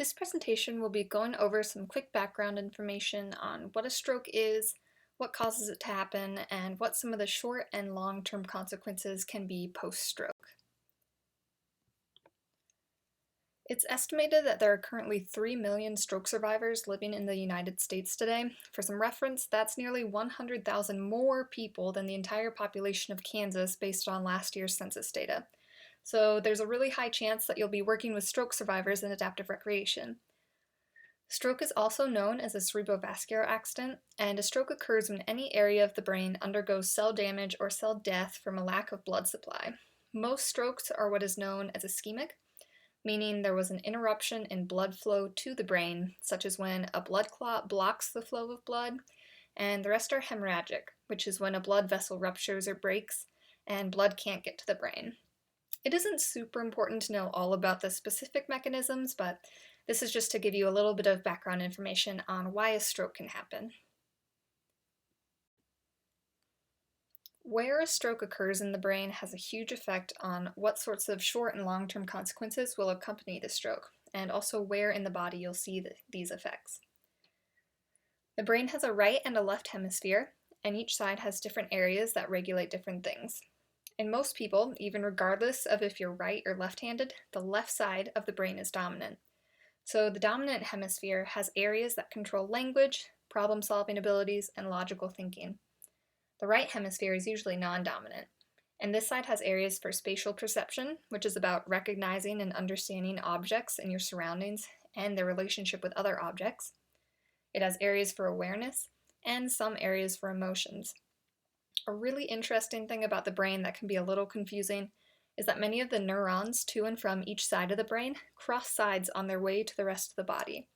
This presentation will be going over some quick background information on what a stroke is, what causes it to happen, and what some of the short and long-term consequences can be post-stroke. It's estimated that there are currently 3 million stroke survivors living in the United States today. For some reference, that's nearly 100,000 more people than the entire population of Kansas based on last year's census data. So there's a really high chance that you'll be working with stroke survivors in adaptive recreation. Stroke is also known as a cerebrovascular accident, and a stroke occurs when any area of the brain undergoes cell damage or cell death from a lack of blood supply. Most strokes are what is known as ischemic, meaning there was an interruption in blood flow to the brain, such as when a blood clot blocks the flow of blood, and the rest are hemorrhagic, which is when a blood vessel ruptures or breaks and blood can't get to the brain. It isn't super important to know all about the specific mechanisms, but this is just to give you a little bit of background information on why a stroke can happen. Where a stroke occurs in the brain has a huge effect on what sorts of short and long-term consequences will accompany the stroke, and also where in the body you'll see these effects. The brain has a right and a left hemisphere, and each side has different areas that regulate different things. In most people, even regardless of if you're right or left-handed, the left side of the brain is dominant. So the dominant hemisphere has areas that control language, problem-solving abilities, and logical thinking. The right hemisphere is usually non-dominant, and this side has areas for spatial perception, which is about recognizing and understanding objects in your surroundings and their relationship with other objects. It has areas for awareness, and some areas for emotions. A really interesting thing about the brain that can be a little confusing is that many of the neurons to and from each side of the brain cross sides on their way to the rest of the body.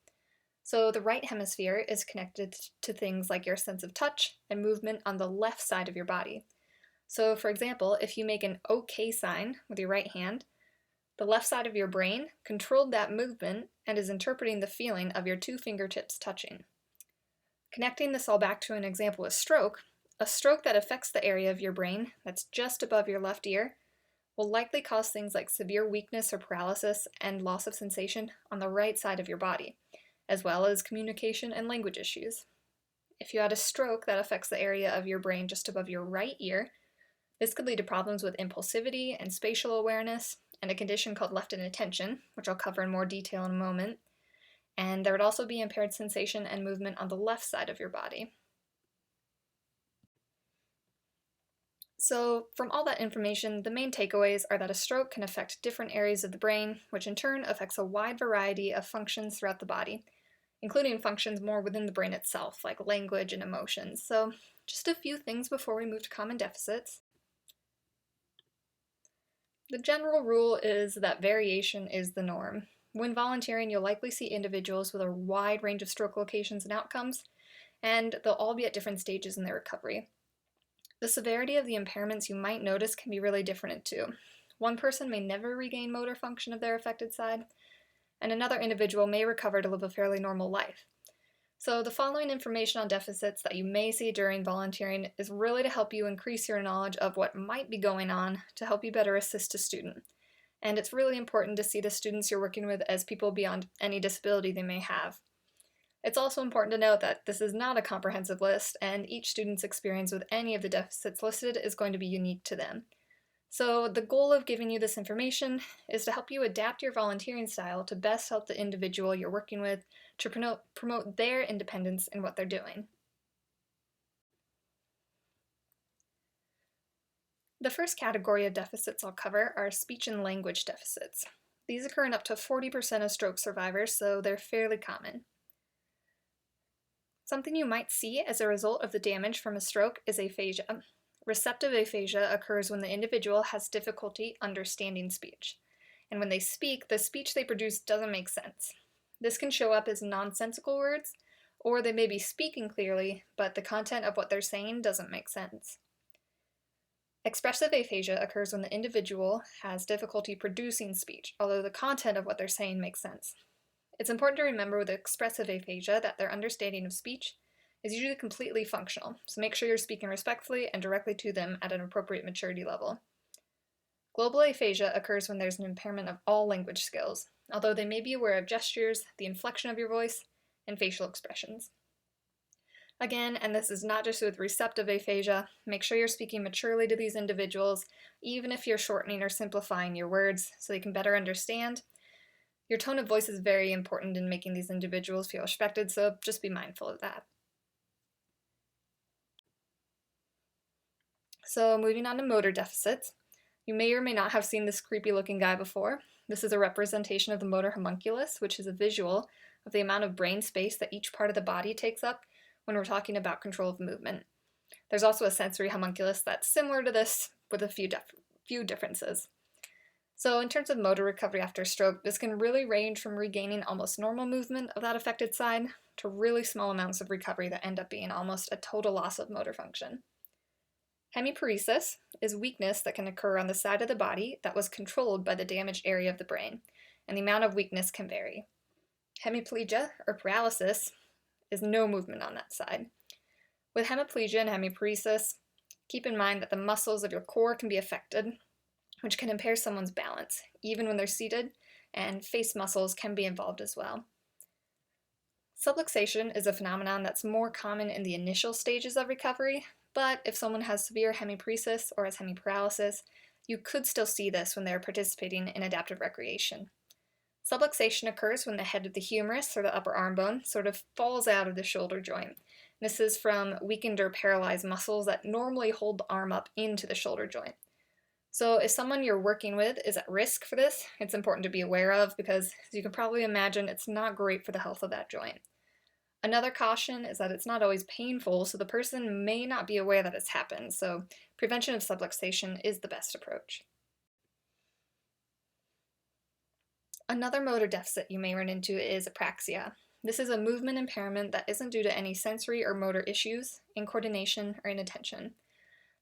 So the right hemisphere is connected to things like your sense of touch and movement on the left side of your body. So for example, if you make an OK sign with your right hand, the left side of your brain controlled that movement and is interpreting the feeling of your two fingertips touching. Connecting this all back to an example of stroke, a stroke that affects the area of your brain that's just above your left ear will likely cause things like severe weakness or paralysis and loss of sensation on the right side of your body, as well as communication and language issues. If you had a stroke that affects the area of your brain just above your right ear, this could lead to problems with impulsivity and spatial awareness, and a condition called left inattention, which I'll cover in more detail in a moment. And there would also be impaired sensation and movement on the left side of your body. So from all that information, the main takeaways are that a stroke can affect different areas of the brain, which in turn affects a wide variety of functions throughout the body, including functions more within the brain itself, like language and emotions. So just a few things before we move to common deficits. The general rule is that variation is the norm. When volunteering, you'll likely see individuals with a wide range of stroke locations and outcomes, and they'll all be at different stages in their recovery. The severity of the impairments you might notice can be really different too. One person may never regain motor function of their affected side, and another individual may recover to live a fairly normal life. So the following information on deficits that you may see during volunteering is really to help you increase your knowledge of what might be going on to help you better assist a student. And it's really important to see the students you're working with as people beyond any disability they may have. It's also important to note that this is not a comprehensive list, and each student's experience with any of the deficits listed is going to be unique to them. So the goal of giving you this information is to help you adapt your volunteering style to best help the individual you're working with to promote their independence in what they're doing. The first category of deficits I'll cover are speech and language deficits. These occur in up to 40% of stroke survivors, so they're fairly common. Something you might see as a result of the damage from a stroke is aphasia. Receptive aphasia occurs when the individual has difficulty understanding speech, and when they speak, the speech they produce doesn't make sense. This can show up as nonsensical words, or they may be speaking clearly, but the content of what they're saying doesn't make sense. Expressive aphasia occurs when the individual has difficulty producing speech, although the content of what they're saying makes sense. It's important to remember with expressive aphasia that their understanding of speech is usually completely functional, so make sure you're speaking respectfully and directly to them at an appropriate maturity level. Global aphasia occurs when there's an impairment of all language skills. although they may be aware of gestures, the inflection of your voice, and facial expressions. Again, and this is not just with receptive aphasia, make sure you're speaking maturely to these individuals, even if you're shortening or simplifying your words so they can better understand. Your tone of voice is very important in making these individuals feel respected, so just be mindful of that. So moving on to motor deficits, you may or may not have seen this creepy looking guy before. This is a representation of the motor homunculus, which is a visual of the amount of brain space that each part of the body takes up when we're talking about control of movement. There's also a sensory homunculus that's similar to this with a few differences. So in terms of motor recovery after stroke, this can really range from regaining almost normal movement of that affected side to really small amounts of recovery that end up being almost a total loss of motor function. Hemiparesis is weakness that can occur on the side of the body that was controlled by the damaged area of the brain, and the amount of weakness can vary. Hemiplegia, or paralysis, is no movement on that side. With hemiplegia and hemiparesis, keep in mind that the muscles of your core can be affected, which can impair someone's balance, even when they're seated, and face muscles can be involved as well. Subluxation is a phenomenon that's more common in the initial stages of recovery, but if someone has severe hemiparesis or has hemiparalysis, you could still see this when they're participating in adaptive recreation. Subluxation occurs when the head of the humerus, or the upper arm bone, sort of falls out of the shoulder joint. This is from weakened or paralyzed muscles that normally hold the arm up into the shoulder joint. So if someone you're working with is at risk for this, it's important to be aware of because, as you can probably imagine, it's not great for the health of that joint. Another caution is that it's not always painful, so the person may not be aware that it's happened, so prevention of subluxation is the best approach. Another motor deficit you may run into is apraxia. This is a movement impairment that isn't due to any sensory or motor issues, incoordination, or inattention.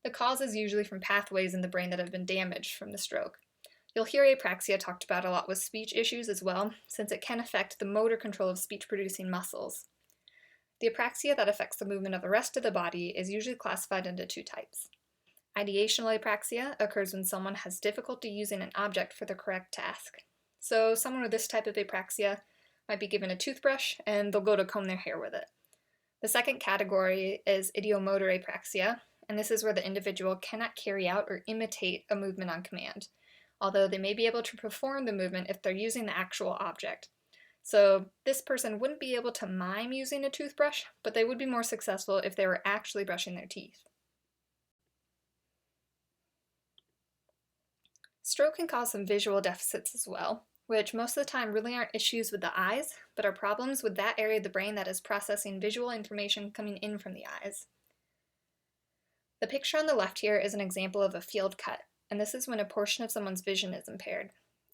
The cause is usually from pathways in the brain that have been damaged from the stroke. You'll hear apraxia talked about a lot with speech issues as well, since it can affect the motor control of speech-producing muscles. The apraxia that affects the movement of the rest of the body is usually classified into two types. Ideational apraxia occurs when someone has difficulty using an object for the correct task. So someone with this type of apraxia might be given a toothbrush and they'll go to comb their hair with it. The second category is ideomotor apraxia, and this is where the individual cannot carry out or imitate a movement on command, although they may be able to perform the movement if they're using the actual object. So this person wouldn't be able to mime using a toothbrush, but they would be more successful if they were actually brushing their teeth. Stroke can cause some visual deficits as well, which most of the time really aren't issues with the eyes, but are problems with that area of the brain that is processing visual information coming in from the eyes. The picture on the left here is an example of a field cut, and this is when a portion of someone's vision is impaired.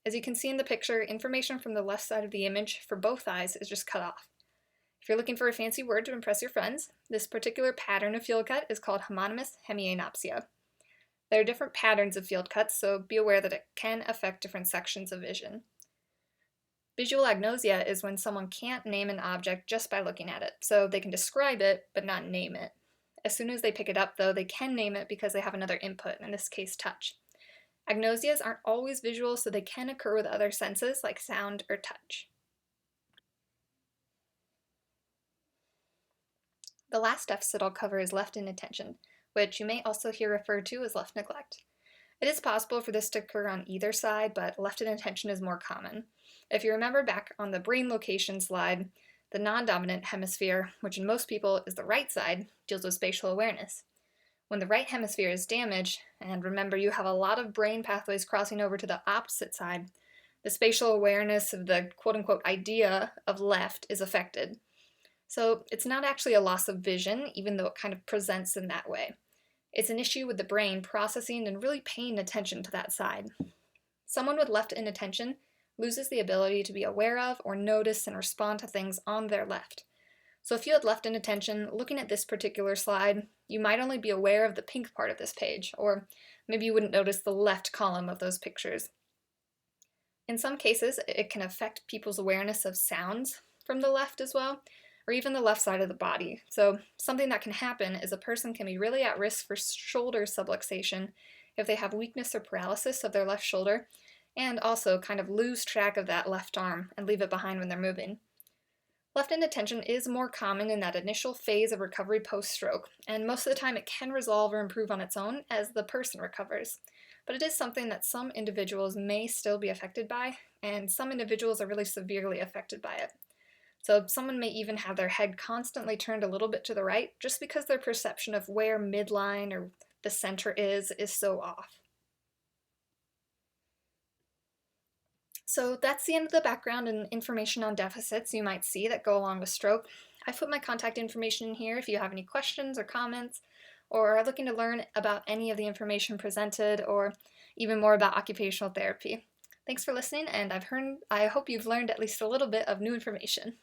As you can see in the picture, information from the left side of the image for both eyes is just cut off. If you're looking for a fancy word to impress your friends, this particular pattern of field cut is called homonymous hemianopsia. There are different patterns of field cuts, so be aware that it can affect different sections of vision. Visual agnosia is when someone can't name an object just by looking at it, so they can describe it but not name it. As soon as they pick it up, though, they can name it because they have another input, in this case touch. Agnosias aren't always visual, so they can occur with other senses like sound or touch. The last deficit I'll cover is left inattention, which you may also hear referred to as left neglect. It is possible for this to occur on either side, but left inattention is more common. If you remember back on the brain location slide, the non-dominant hemisphere, which in most people is the right side, deals with spatial awareness. When the right hemisphere is damaged, and remember you have a lot of brain pathways crossing over to the opposite side, the spatial awareness of the quote-unquote idea of left is affected. So it's not actually a loss of vision, even though it kind of presents in that way. It's an issue with the brain processing and really paying attention to that side. Someone with left inattention loses the ability to be aware of or notice and respond to things on their left. So if you had left inattention, looking at this particular slide, you might only be aware of the pink part of this page, or maybe you wouldn't notice the left column of those pictures. In some cases, it can affect people's awareness of sounds from the left as well, or even the left side of the body. So something that can happen is a person can be really at risk for shoulder subluxation if they have weakness or paralysis of their left shoulder, and also kind of lose track of that left arm and leave it behind when they're moving. Left inattention is more common in that initial phase of recovery post-stroke, and most of the time it can resolve or improve on its own as the person recovers. But it is something that some individuals may still be affected by, and some individuals are really severely affected by it. So someone may even have their head constantly turned a little bit to the right just because their perception of where midline or the center is so off. So that's the end of the background and information on deficits you might see that go along with stroke. I've put my contact information in here if you have any questions or comments, or are looking to learn about any of the information presented, or even more about occupational therapy. Thanks for listening, and I hope you've learned at least a little bit of new information.